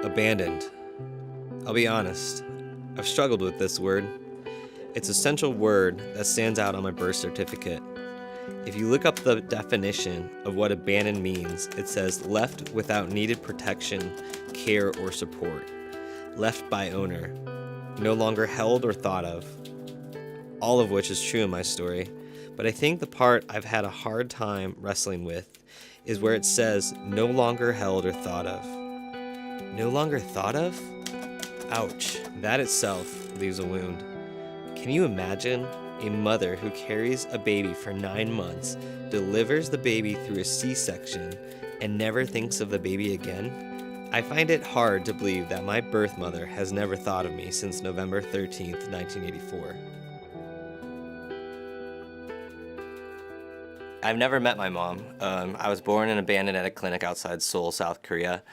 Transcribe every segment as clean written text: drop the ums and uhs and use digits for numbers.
Abandoned. I'll be honest, I've struggled with this word. It's a central word that stands out on my birth certificate. If you look up the definition of what abandoned means, it says left without needed protection, care, or support. Left by owner. No longer held or thought of. All of which is true in my story, but I think the part I've had a hard time wrestling with is where it says no longer held or thought of. No longer thought of? Ouch, that itself leaves a wound. Can you imagine a mother who carries a baby for 9 months, delivers the baby through a C-section, and never thinks of the baby again? I find it hard to believe that my birth mother has never thought of me since November 13th, 1984. I've never met my mom. I was born and abandoned at a clinic outside Seoul, South Korea.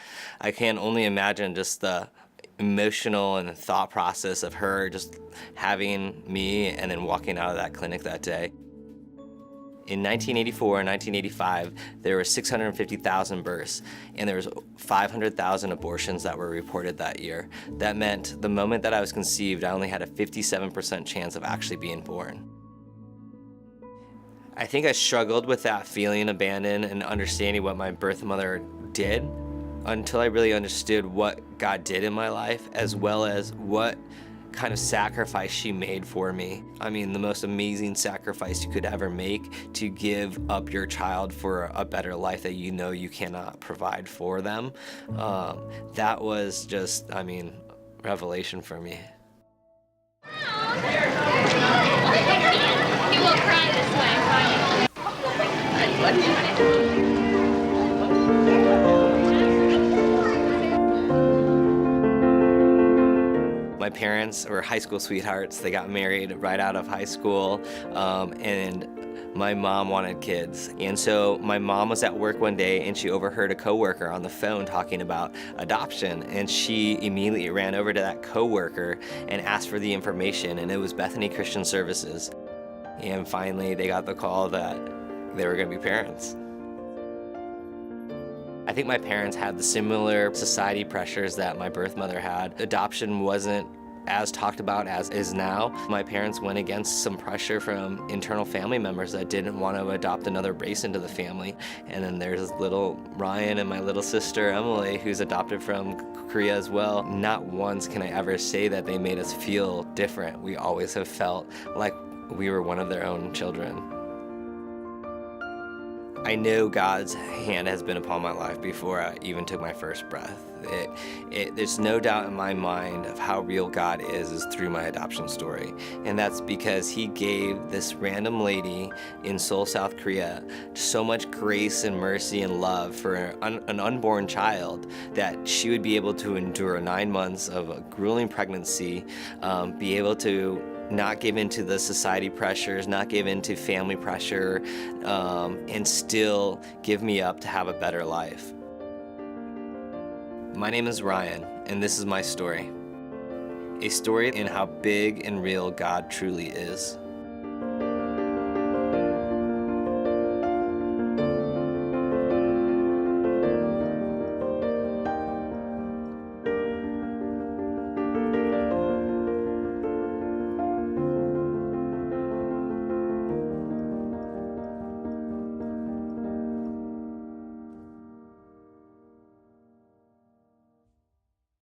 I can only imagine just the emotional and thought process of her just having me and then walking out of that clinic that day. In 1984 and 1985, there were 650,000 births, and there was 500,000 abortions that were reported that year. That meant the moment that I was conceived, I only had a 57% chance of actually being born. I think I struggled with that feeling abandoned and understanding what my birth mother did until I really understood what God did in my life, as well as what kind of sacrifice she made for me. I mean, the most amazing sacrifice you could ever make, to give up your child for a better life that you know you cannot provide for them. That was just, revelation for me. He will cry this way. My parents were high school sweethearts. They got married right out of high school, and my mom wanted kids. And so my mom was at work one day and she overheard a coworker on the phone talking about adoption, and she immediately ran over to that coworker and asked for the information, and it was Bethany Christian Services. And finally they got the call that they were going to be parents. I think my parents had the similar society pressures that my birth mother had. Adoption wasn't as talked about as is now. My parents went against some pressure from internal family members that didn't want to adopt another race into the family. And then there's little Ryan and my little sister Emily, who's adopted from Korea as well. Not once can I ever say that they made us feel different. We always have felt like we were one of their own children. I know God's hand has been upon my life before I even took my first breath. There's no doubt in my mind of how real God is through my adoption story. And that's because He gave this random lady in Seoul, South Korea, so much grace and mercy and love for an unborn child that she would be able to endure 9 months of a grueling pregnancy, be able to not give in to the society pressures, not give in to family pressure, and still give me up to have a better life. My name is Ryan, and this is my story. A story in how big and real God truly is.